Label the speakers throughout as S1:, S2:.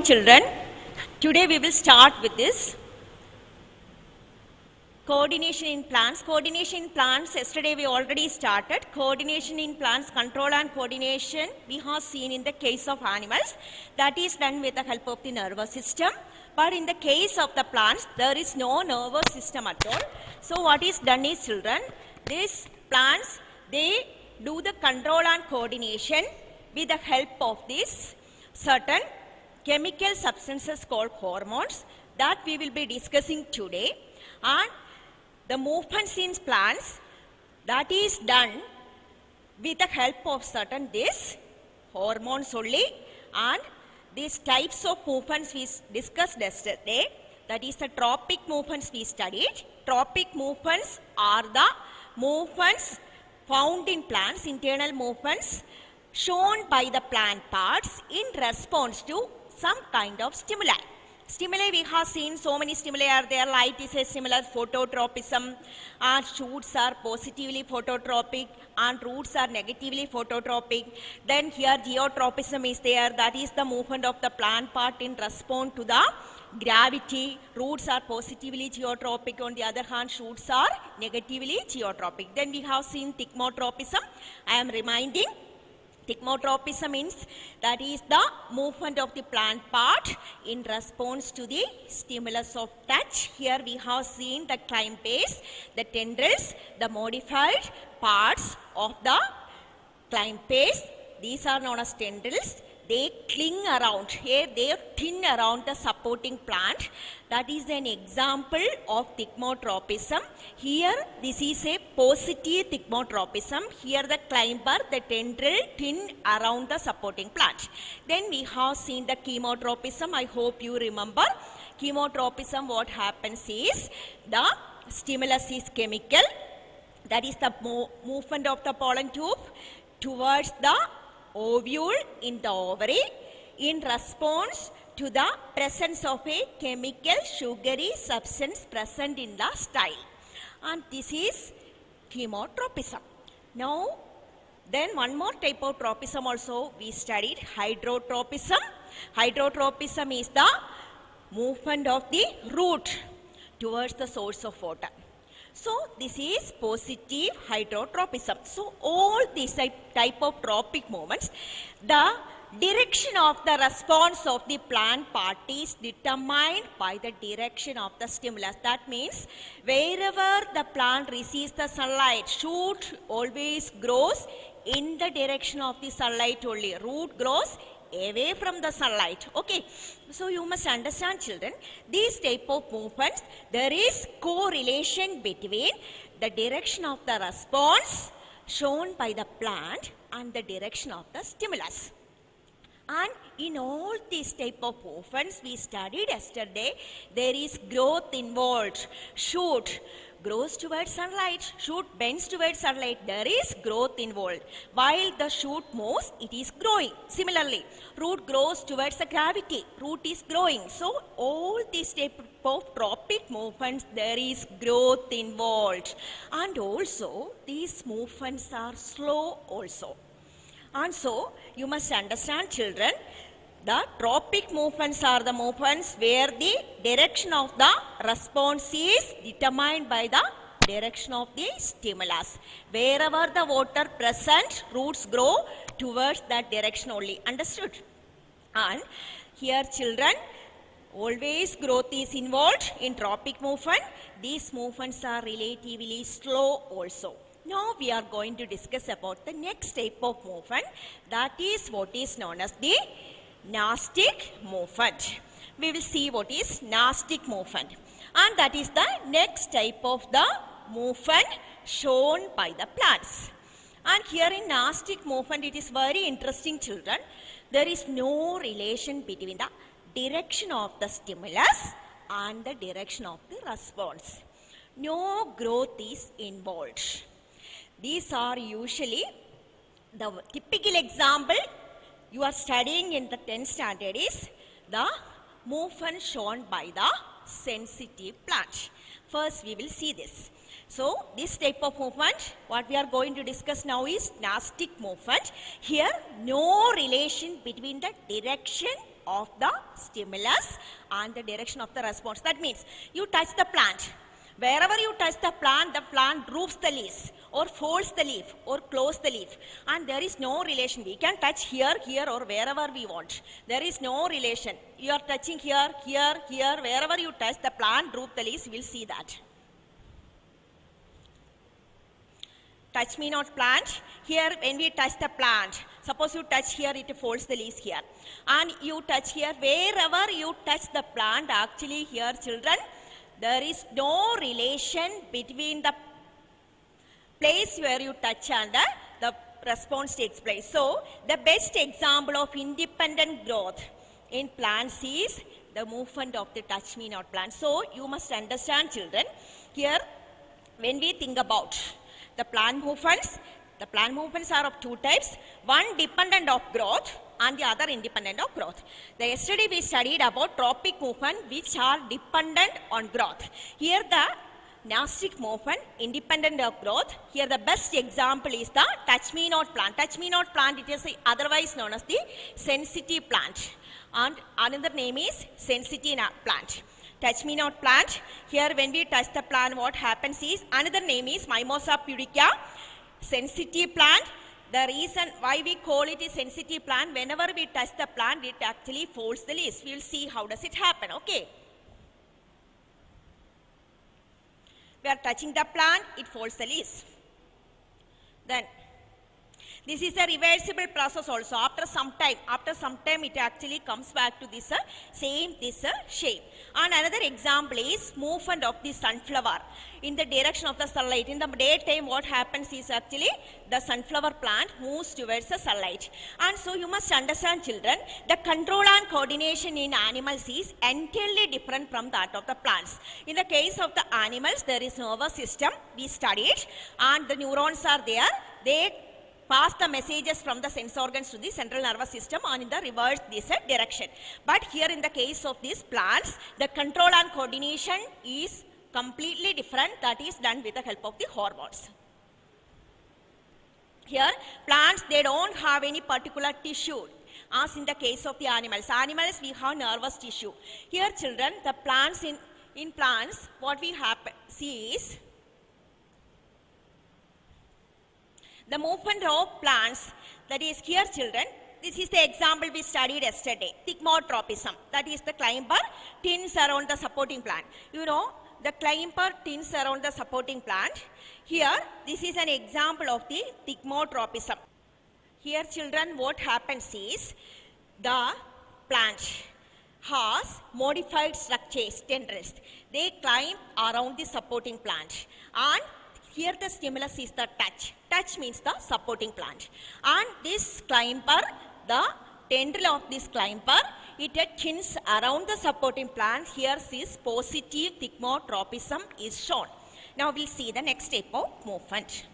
S1: Children, today we will start with this coordination in plants. Coordination in plants, yesterday we already started. Coordination in plants, control and coordination we have seen in the case of animals. That is done with the help of the nervous system. But in the case of the plants, there is no nervous system at all. So what is done is, children, these plants, they do the control and coordination with the help of this certain chemical substances called hormones that we will be discussing today. And the movements in plants, that is done with the help of certain these hormones only. And these types of movements we discussed yesterday, that is the tropic movements we studied. Tropic movements are the movements found in plants, internal movements shown by the plant parts in response to some kind of stimuli. Stimuli, we have seen so many stimuli are there. Light is a similar phototropism, and shoots are positively phototropic and roots are negatively phototropic. Then here geotropism is there, that is the movement of the plant part in response to the gravity. Roots are positively geotropic, on the other hand shoots are negatively geotropic. Then we have seen thigmotropism. I am reminding, thigmotropism means that is the movement of the plant part in response to the stimulus of touch. Here we have seen the climb base, the tendrils, the modified parts of the climb base. These are known as tendrils. They cling around, here they tin around the supporting plant. That is an example of thigmotropism. Here this is a positive thigmotropism. Here the climber, the tendril tin around the supporting plant. Then we have seen the chemotropism. I hope you remember. Chemotropism, what happens is the stimulus is chemical. That is the movement of the pollen tube towards the ovule in the ovary in response to the presence of a chemical sugary substance present in the style. And this is chemotropism. Now, then one more type of tropism also we studied, hydrotropism. Hydrotropism is the movement of the root towards the source of water. So this is positive hydrotropism. So all these type of tropic movements, the direction of the response of the plant part is determined by the direction of the stimulus. That means wherever the plant receives the sunlight, shoot always grows in the direction of the sunlight only. Root grows away from the sunlight. Okay, so you must understand, children, these type of movements, there is correlation between the direction of the response shown by the plant and the direction of the stimulus. And in all these type of movements we studied yesterday, there is growth involved. Shoot grows towards sunlight, shoot bends towards sunlight, there is growth involved. While the shoot moves, it is growing. Similarly, root grows towards the gravity, root is growing. So all these type of tropic movements, there is growth involved. And also these movements are slow also. And so you must understand, children, the tropic movements are the movements where the direction of the response is determined by the direction of the stimulus. Wherever the water present, roots grow towards that direction only. Understood? And here, children, always growth is involved in tropic movement. These movements are relatively slow also. Now we are going to discuss about the next type of movement. That is what is known as the nastic movement. We will see what is nastic movement, and that is the next type of the movement shown by the plants. And here in nastic movement, it is very interesting, children. There is no relation between the direction of the stimulus and the direction of the response. No growth is involved. These are usually the typical example you are studying in the 10th standard is the movement shown by the sensitive plant. First we will see this. So this type of movement, what we are going to discuss now is nastic movement. Here no relation between the direction of the stimulus and the direction of the response. That means you touch the plant. Wherever you touch the plant droops the leaves or folds the leaf or close the leaf. And there is no relation. We can touch here, here or wherever we want. There is no relation. You are touching here, here, here. Wherever you touch the plant droop the leaves, you will see that. Touch me not plant. Here when we touch the plant, suppose you touch here, it folds the leaves here. And you touch here, wherever you touch the plant, actually here children, there is no relation between the place where you touch and the response takes place. So, the best example of independent growth in plants is the movement of the touch me not plant. So, you must understand children, here when we think about the plant movements are of two types, one dependent of growth and the other independent of growth. Yesterday we studied about trophic movement which are dependent on growth. Here the nastic movement independent of growth. Here the best example is the touch me not plant. Touch me not plant, it is otherwise known as the sensitive plant, and another name is sensitive plant. Touch me not plant. Here when we touch the plant, what happens is, another name is Mimosa pudica, sensitive plant. The reason why we call it a sensitive plant, whenever we touch the plant, it actually folds the leaves. We will see how does it happen, okay. We are touching the plant, it folds the leaves. Then, this is a reversible process also. After some time it actually comes back to this shape. And another example is movement of the sunflower in the direction of the sunlight. In the daytime, what happens is actually the sunflower plant moves towards the sunlight. And so you must understand children, the control and coordination in animals is entirely different from that of the plants. In the case of the animals, there is nervous system, we studied, and the neurons are there. They pass the messages from the sense organs to the central nervous system and in the reverse this direction. But here in the case of these plants, the control and coordination is completely different. That is done with the help of the hormones. Here plants, they don't have any particular tissue as in the case of the animals. Animals, we have nervous tissue. Here children, the plants in plants, what we see is the movement of plants, that is here children, this is the example we studied yesterday, thigmotropism, that is the climber tins around the supporting plant. You know, the climber tins around the supporting plant. Here, this is an example of the thigmotropism. Here children, what happens is, the plant has modified structures, tendrils. They climb around the supporting plant, and here the stimulus is the touch. Touch means the supporting plant. And this climber, the tendril of this climber, it tins around the supporting plant. Here is positive thigmotropism is shown. Now we'll see the next step of movement.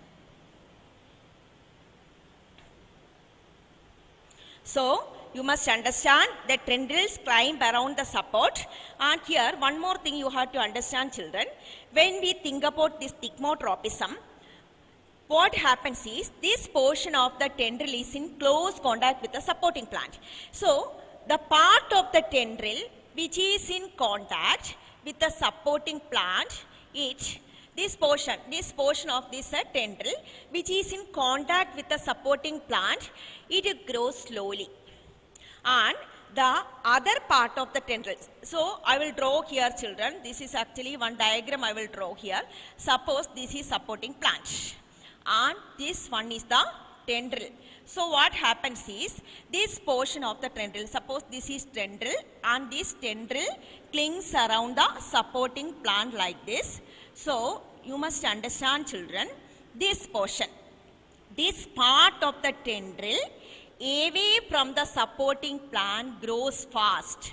S1: So, you must understand that tendrils climb around the support. And here, one more thing you have to understand children. When we think about this thigmotropism, what happens is, this portion of the tendril is in close contact with the supporting plant. So, the part of the tendril which is in contact with the supporting plant, this portion of this tendril which is in contact with the supporting plant, it grows slowly. And the other part of the tendril. So, I will draw here children. This is actually one diagram I will draw here. Suppose this is supporting plant and this one is the tendril. So, what happens is, this portion of the tendril, suppose this is tendril and this tendril clings around the supporting plant like this. So, you must understand children, this portion, this part of the tendril away from the supporting plant grows fast.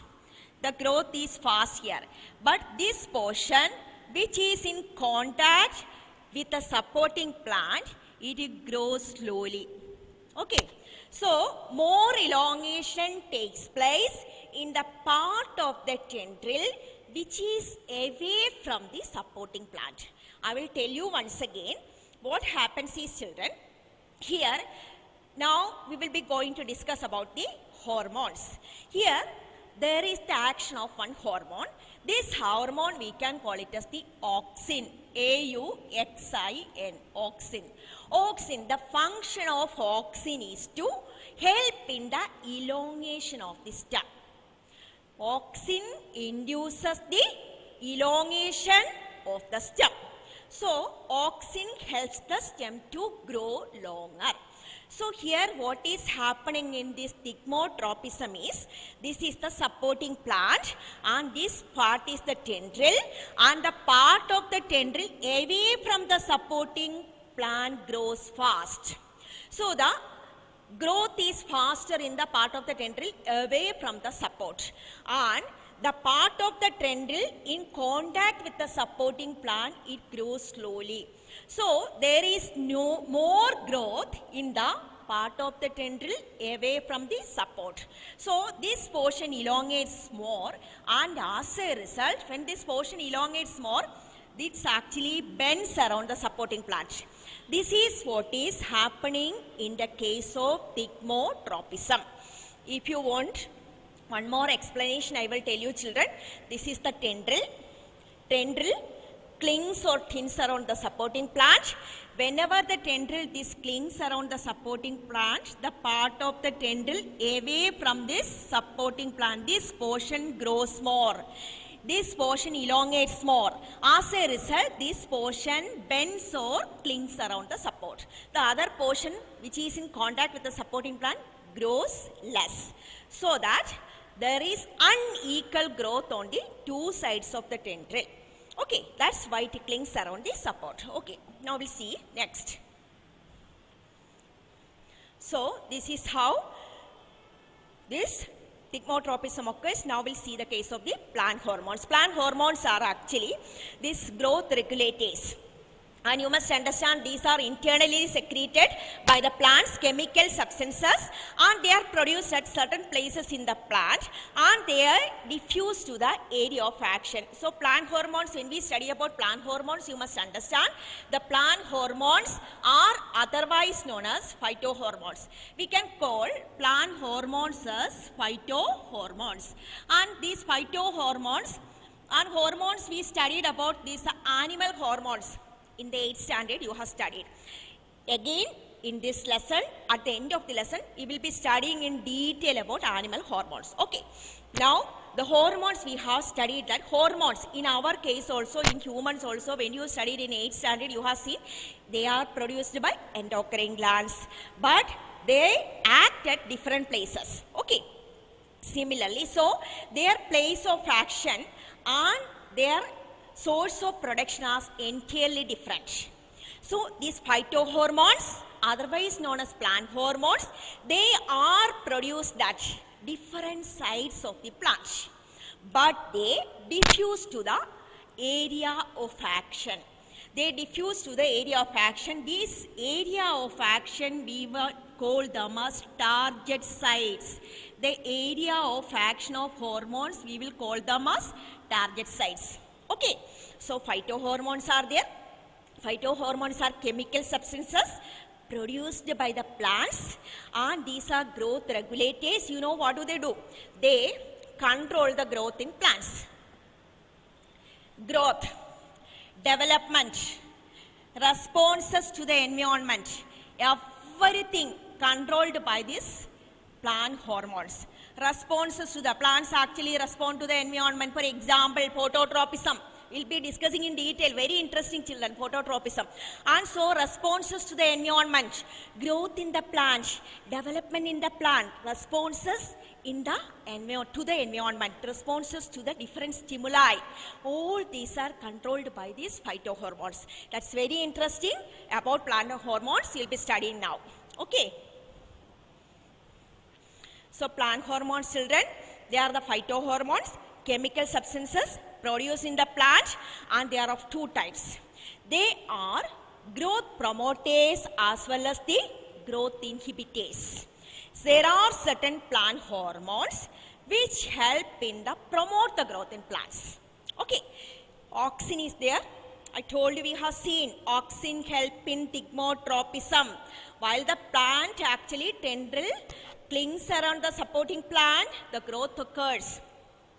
S1: The growth is fast here. But this portion which is in contact with the supporting plant, it grows slowly. Okay. So, more elongation takes place in the part of the tendril which is away from the supporting plant. I will tell you once again what happens is children. Here, now we will be going to discuss about the hormones. Here, there is the action of one hormone. This hormone we can call it as the auxin, A-U-X-I-N, auxin. Auxin, the function of auxin is to help in the elongation of the stem. Auxin induces the elongation of the stem. So, auxin helps the stem to grow longer. So, here what is happening in this thigmotropism is, this is the supporting plant and this part is the tendril, and the part of the tendril away from the supporting plant grows fast. So, the growth is faster in the part of the tendril away from the support, and the part of the tendril in contact with the supporting plant, it grows slowly. So, there is no more growth in the part of the tendril away from the support. So, this portion elongates more, and as a result, when this portion elongates more, this actually bends around the supporting plant. This is what is happening in the case of thigmotropism. If you want one more explanation, I will tell you, children. This is the tendril. Tendril clings or thins around the supporting plant. Whenever the tendril this clings around the supporting plant, the part of the tendril away from this supporting plant, this portion grows more. This portion elongates more. As a result, this portion bends or clings around the support. The other portion which is in contact with the supporting plant grows less. So that there is unequal growth on the two sides of the tendril. Okay, that's why it clings around the support. Okay, now we'll see next. So, this is how this thigmotropism occurs. Now we'll see the case of the plant hormones. Plant hormones are actually these growth regulators. And you must understand these are internally secreted by the plant's chemical substances, and they are produced at certain places in the plant, and they are diffused to the area of action. So plant hormones, when we study about plant hormones, you must understand the plant hormones are otherwise known as phytohormones. We can call plant hormones as phytohormones. And these phytohormones and hormones we studied about these animal hormones. In the 8th standard you have studied. Again, in this lesson, at the end of the lesson, we will be studying in detail about animal hormones. Okay. Now, the hormones we have studied, that hormones in our case also, in humans also, when you studied in 8th standard, you have seen they are produced by endocrine glands, but they act at different places. Okay. Similarly, so their place of action and their source of production are entirely different. So these phytohormones, otherwise known as plant hormones, they are produced at different sides of the plant, but they diffuse to the area of action. They diffuse to the area of action. This area of action we will call them as target sites. The area of action of hormones we will call them as target sites. Okay, so phytohormones are there. Phytohormones are chemical substances produced by the plants, and these are growth regulators. You know what do? They control the growth in plants. Growth, development, responses to the environment, everything controlled by these plant hormones. Responses to the plants actually respond to the environment. For example, phototropism. We'll be discussing in detail. Very interesting, children, phototropism. And so responses to the environment, growth in the plant, development in the plant, responses in the to the environment, responses to the different stimuli. All these are controlled by these phytohormones. That's very interesting about plant hormones. You'll be studying now. Okay. So plant hormones, children, they are the phytohormones, chemical substances produced in the plant, and they are of two types. They are growth promoters as well as the growth inhibitors. There are certain plant hormones which help in the promote the growth in plants. Okay, auxin is there. I told you we have seen auxin help in thigmotropism, while the plant actually tendril clings around the supporting plant, the growth occurs.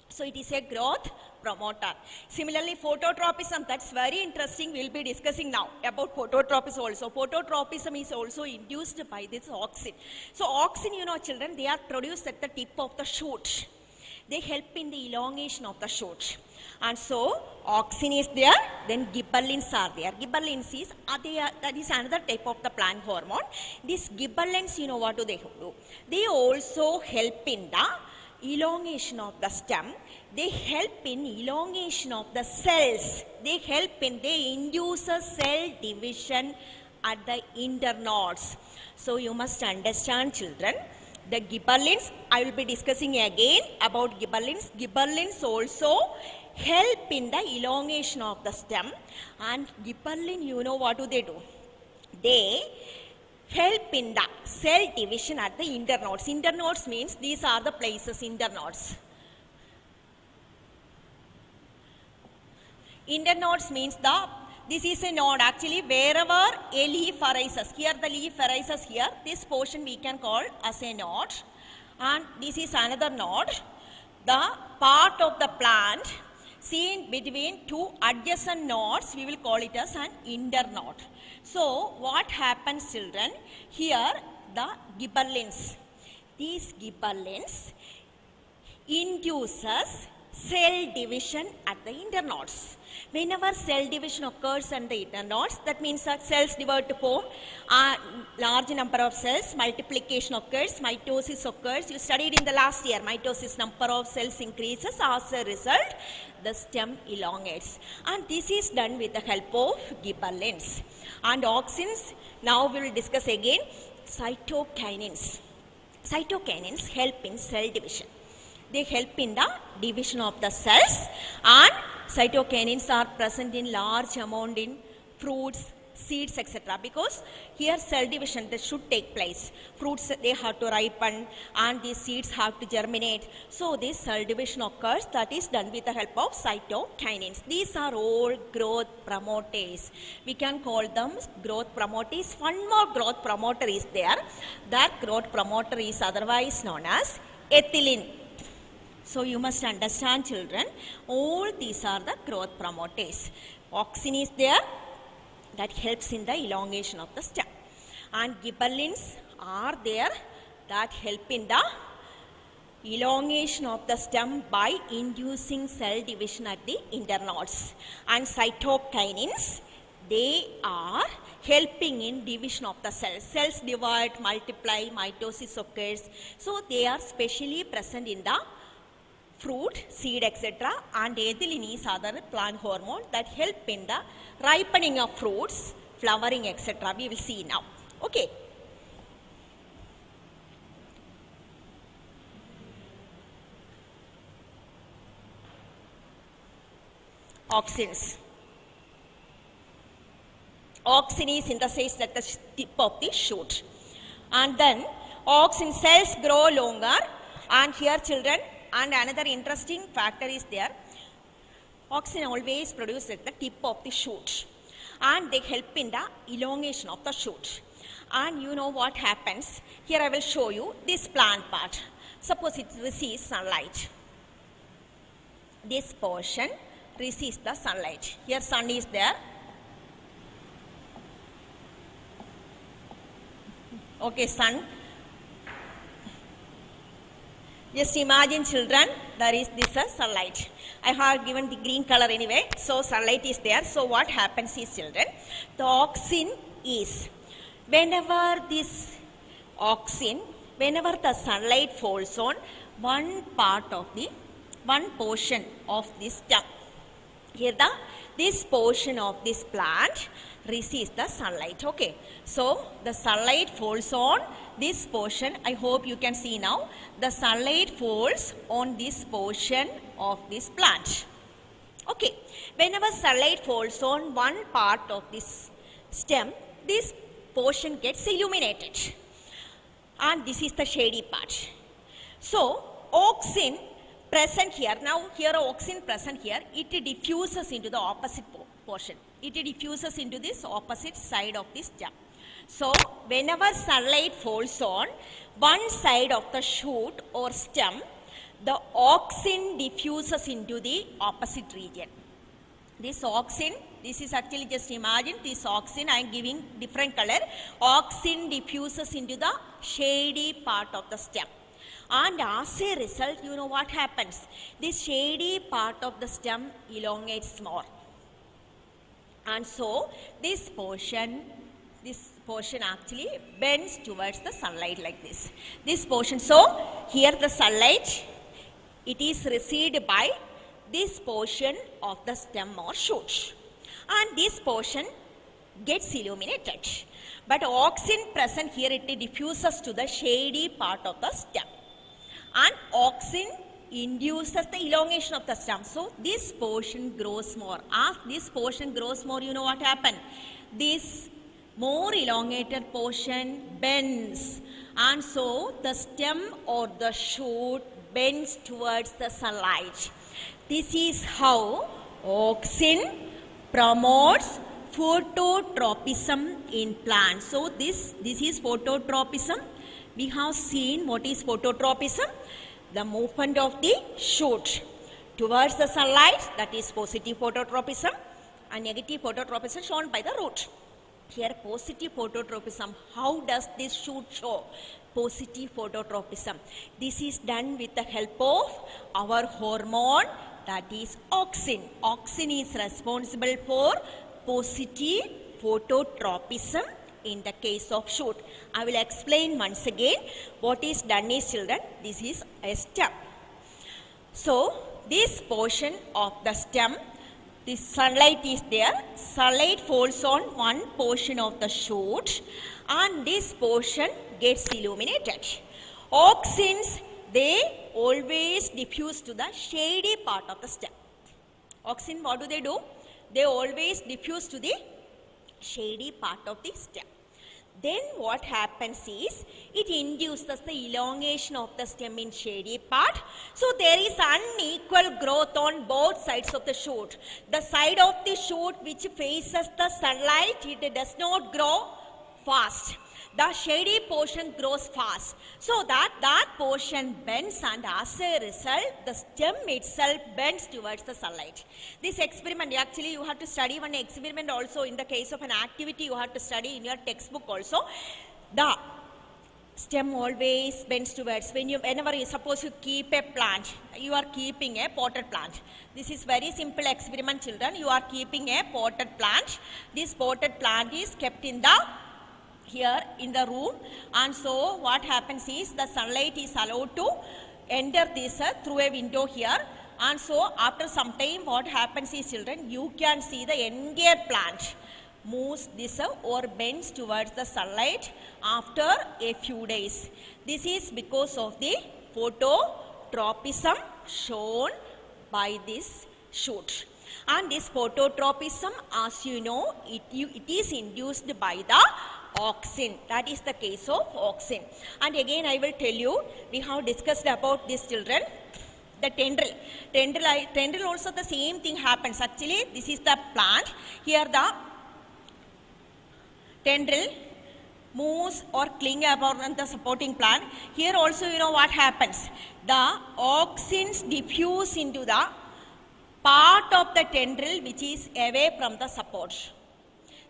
S1: So it is a growth promoter. Similarly, phototropism, that's very interesting. We'll be discussing now about phototropism also. Phototropism is also induced by this auxin. So auxin, you know children, they are produced at the tip of the shoot. They help in the elongation of the shoot. And so auxin is there, then gibberellins are there. Gibberellins is, that is another type of the plant hormone. These gibberellins, you know what do they do? They also help in the elongation of the stem. They help in elongation of the cells. They help in, they induce a cell division at the internodes. So you must understand children, the gibberellins, I will be discussing again about gibberellins. Gibberellins also help in the elongation of the stem, and gibberellin, you know what do they do? They help in the cell division at the internodes. Internodes means these are the places, internodes. Internodes means this is a node actually wherever a leaf arises. Here the leaf arises here. This portion we can call as a node, and this is another node. The part of the plant seen between two adjacent nodes, we will call it as an internode. So what happens children? Here the gibberellins. These gibberellins induces cell division at the internodes. Whenever cell division occurs at the internodes, that means that cells divide to form a large number of cells, multiplication occurs, mitosis occurs. You studied in the last year, mitosis, number of cells increases. As a result, the stem elongates. And this is done with the help of gibberellins. And auxins, now we will discuss again cytokinins. Cytokinins help in cell division. They help in the division of the cells, and cytokinins are present in large amount in fruits, seeds, etc. Because here cell division that should take place. Fruits, they have to ripen and these seeds have to germinate. So this cell division occurs, that is done with the help of cytokinins. These are all growth promoters. We can call them growth promoters. One more growth promoter is there. That growth promoter is otherwise known as ethylene. So you must understand children, all these are the growth promoters. Auxin is there, that helps in the elongation of the stem. And gibberellins are there, that help in the elongation of the stem by inducing cell division at the internodes. And cytokinins, they are helping in division of the cells. Cells divide, multiply, mitosis occurs. So they are specially present in the fruit, seed, etc. And ethylene is other plant hormone that help in the ripening of fruits, flowering, etc. We will see now. Okay. Auxins. Auxin is synthesized at the tip of the shoot. And then auxin cells grow longer, and here children, and another interesting factor is there. Auxin always produced at the tip of the shoot, and they help in the elongation of the shoot. And you know what happens? Here I will show you this plant part. Suppose it receives sunlight. This portion receives the sunlight. Here sun is there. Okay, sun. Just imagine children, there is this sunlight. I have given the green color anyway, so sunlight is there. So what happens is children, the auxin is, whenever the sunlight falls on one portion of this stem, here this portion of this plant receives the sunlight. Okay, so the sunlight falls on this portion. I hope you can see now. The sunlight falls on this portion of this plant. Okay, whenever sunlight falls on one part of this stem, this portion gets illuminated, and this is the shady part. So auxin present here, now here auxin present here, it diffuses into the opposite portion. It diffuses into this opposite side of this stem. So whenever sunlight falls on one side of the shoot or stem, the auxin diffuses into the opposite region. This auxin, this is actually just imagine this auxin, I am giving different color. Auxin diffuses into the shady part of the stem. And as a result, you know what happens? This shady part of the stem elongates more. And so this portion actually bends towards the sunlight like this. This portion, so here the sunlight, it is received by this portion of the stem or shoot. And this portion gets illuminated. But auxin present here, it diffuses to the shady part of the stem. And auxin induces the elongation of the stem. So this portion grows more. As this portion grows more, you know what happens? This more elongated portion bends. And so the stem or the shoot bends towards the sunlight. This is how auxin promotes phototropism in plants. So this is phototropism. We have seen what is phototropism. The movement of the shoot towards the sunlight, that is positive phototropism, and negative phototropism shown by the root. Here positive phototropism, how does this shoot show? Positive phototropism. This is done with the help of our hormone, that is auxin. Auxin is responsible for positive phototropism in the case of shoot. I will explain once again what is done is, children, this is a stem. So this portion of the stem, this sunlight is there, sunlight falls on one portion of the shoot and this portion gets illuminated. Auxins, they always diffuse to the shady part of the stem. Auxin, what do? They always diffuse to the shady part of the stem. Then what happens is, it induces the elongation of the stem in shady part. So there is unequal growth on both sides of the shoot. The side of the shoot which faces the sunlight, it does not grow fast. The shady portion grows fast. So that portion bends, and as a result, the stem itself bends towards the sunlight. This experiment, actually you have to study one experiment also. In the case of an activity, you have to study in your textbook also. The stem always bends towards, whenever you suppose you keep a plant, you are keeping a potted plant. This is very simple experiment, children. You are keeping a potted plant. This potted plant is kept in the here in the room, and so what happens is the sunlight is allowed to enter this through a window here, and so after some time what happens is, children, you can see the entire plant moves this or bends towards the sunlight after a few days. This is because of the phototropism shown by this shoot. And this phototropism, as you know, it is induced by the auxin. That is the case of auxin. And again I will tell you, we have discussed about this, children, the tendril. Tendril also the same thing happens. Actually this is the plant. Here the tendril moves or cling around the supporting plant. Here also you know what happens. The auxins diffuse into the part of the tendril which is away from the support.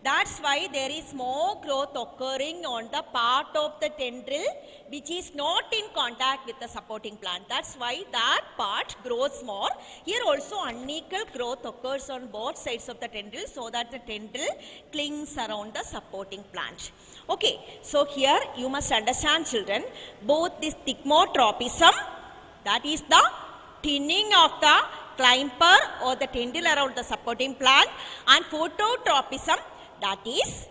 S1: That's why there is more growth occurring on the part of the tendril which is not in contact with the supporting plant. That's why that part grows more. Here also unequal growth occurs on both sides of the tendril, so that the tendril clings around the supporting plant. Okay, so here you must understand, children, both this thigmotropism, that is the thinning of the climper or the tendril around the supporting plant, and phototropism, that is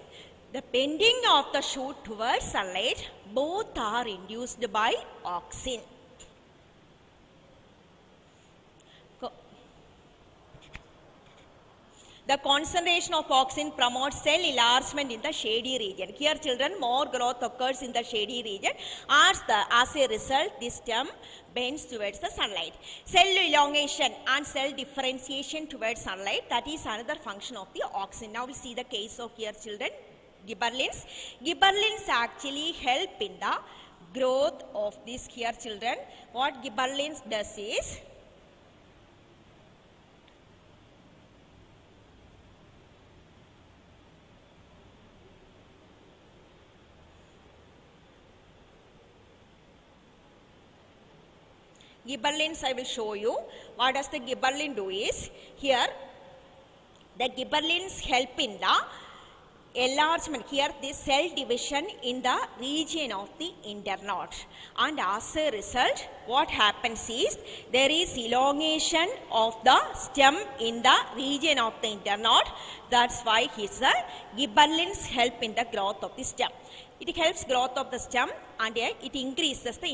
S1: the bending of the shoot towards sunlight, both are induced by auxin. The concentration of auxin promotes cell enlargement in the shady region. Here, children, more growth occurs in the shady region. As a result, this stem bends towards the sunlight. Cell elongation and cell differentiation towards sunlight, that is another function of the auxin. Now we see the case of here, children. Gibberellins. Gibberellins actually help in the growth of these here children. What gibberellins does is, gibberellins I will show you. What does the gibberellin do is, here the gibberellins help in the enlargement, here this cell division in the region of the internode, and as a result what happens is there is elongation of the stem in the region of the internode. That's why his gibberellins help in the growth of the stem. It helps growth of the stem and it increases the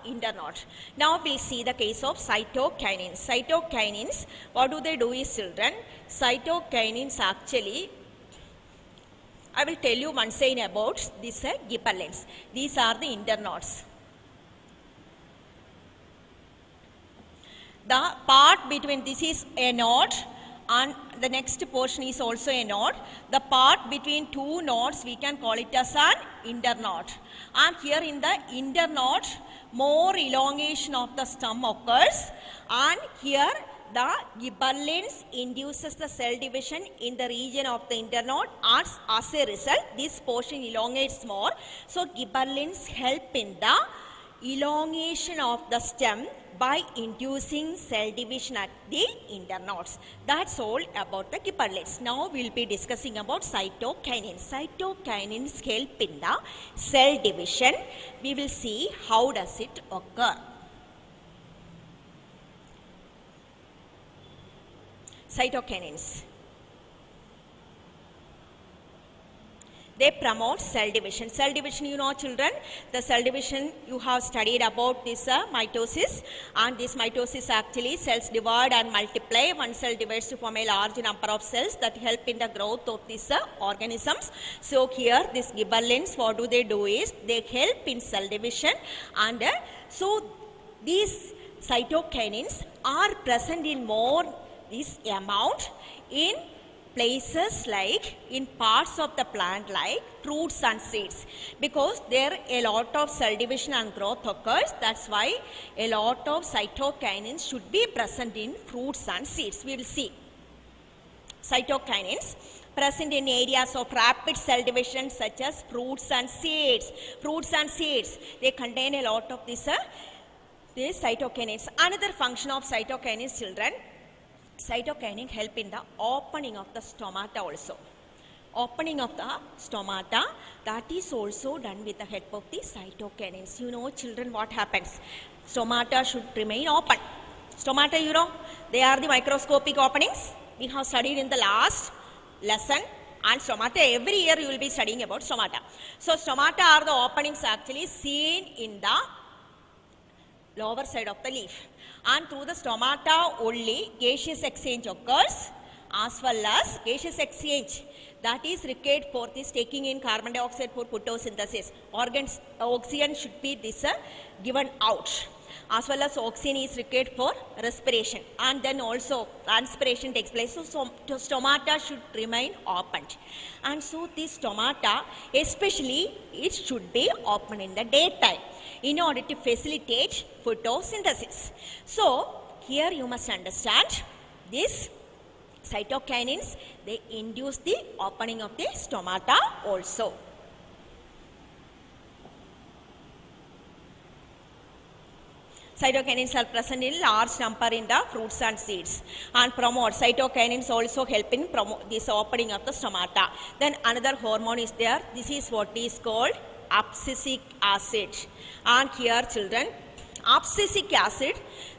S1: internode. Now we'll see the case of cytokinins. Cytokinins, what do they do is children, cytokinins actually, I will tell you once again about these gibberellins. These are the internodes. The part between this is a node and the next portion is also a node. The part between two nodes we can call it as an internode. And here in the internode more elongation of the stem occurs, and here the gibberellins induces the cell division in the region of the internode. As a result this portion elongates more. So gibberellins help in the elongation of the stem by inducing cell division at the internodes. That's all about the gibberellins. Now we will be discussing about cytokinins. Cytokinins help in the cell division. We will see how does it occur. Cytokinins, they promote cell division. Cell division, you know children, the cell division you have studied about this mitosis, and this mitosis actually cells divide and multiply. One cell divides to form a large number of cells that help in the growth of these organisms. So here these gibberellins, what do they do is they help in cell division, and so these cytokinins are present in more this amount in places like in parts of the plant like fruits and seeds, because there a lot of cell division and growth occurs. That's why a lot of cytokinins should be present in fruits and seeds. We will see cytokinins present in areas of rapid cell division such as fruits and seeds. Fruits and seeds, they contain a lot of these cytokinins. Another function of cytokinins children, cytokinin help in the opening of the stomata also. Opening of the stomata, that is also done with the help of the cytokinins. You know children what happens? Stomata should remain open. Stomata, you know, they are the microscopic openings. We have studied in the last lesson, and stomata every year you will be studying about stomata. So stomata are the openings actually seen in the lower side of the leaf, and through the stomata only gaseous exchange occurs, as well as gaseous exchange, that is required for this taking in carbon dioxide for photosynthesis. Oxygen should be this given out, as well as oxygen is required for respiration, and then also transpiration takes place. So stomata should remain opened, and so this stomata especially it should be open in the daytime in order to facilitate photosynthesis. So here you must understand this cytokinins, they induce the opening of the stomata also. Cytokinins are present in large number in the fruits and seeds and promote. Cytokinins also help in promote this opening of the stomata. Then another hormone is there. This is what is called abscisic acid. And here children, abscisic acid,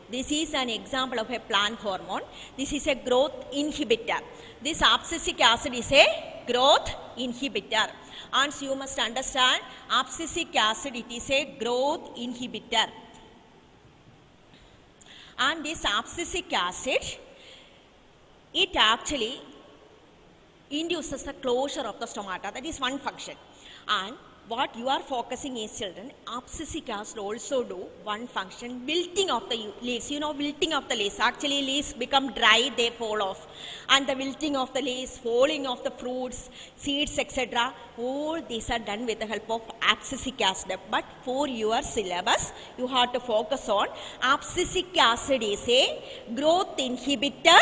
S1: this is an example of a plant hormone. This is a growth inhibitor. This abscisic acid is a growth inhibitor. And so you must understand, abscisic acid, it is a growth inhibitor. And this abscisic acid, it actually induces the closure of the stomata. That is one function. And what you are focusing is, children, abscisic acid also do one function, wilting of the leaves. You know, wilting of the leaves. Actually, leaves become dry, they fall off. And the wilting of the leaves, falling of the fruits, seeds, etc. All these are done with the help of abscisic acid. But for your syllabus, you have to focus on abscisic acid is a growth inhibitor.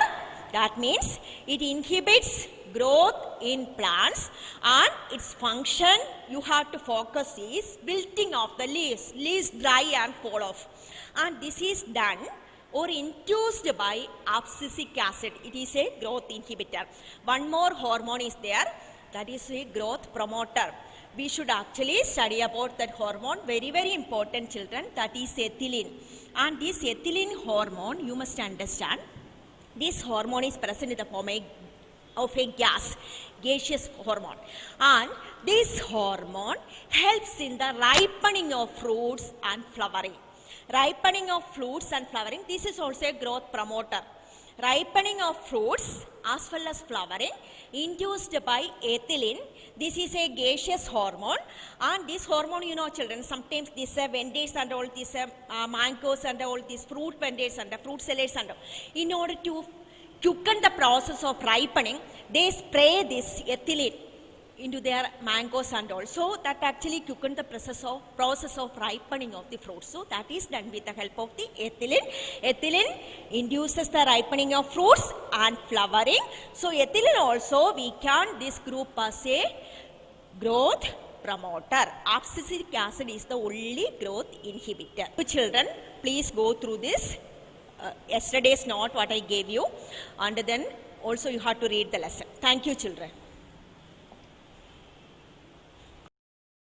S1: That means it inhibits growth in plants, and its function you have to focus is wilting of the leaves. Leaves dry and fall off. And this is done or induced by abscisic acid. It is a growth inhibitor. One more hormone is there, that is a growth promoter. We should actually study about that hormone, very, very important, children, that is ethylene. And this ethylene hormone, you must understand, this hormone is present in the form of a gaseous hormone. And this hormone helps in the ripening of fruits and flowering. Ripening of fruits and flowering, this is also a growth promoter. Ripening of fruits as well as flowering induced by ethylene. This is a gaseous hormone, and this hormone, you know, children, sometimes these vendors and all these mangoes and all these fruit vendors and the fruit sellers and all, in order to quicken the process of ripening, they spray this ethylene into their mangoes and all. So that actually quicken the process of ripening of the fruits. So that is done with the help of the ethylene. Ethylene induces the ripening of fruits and flowering. So ethylene also we can this group as a growth promoter. Abscisic acid is the only growth inhibitor. So children, please go through this. Yesterday's note what I gave you, and then also you have to read the lesson. Thank you, children.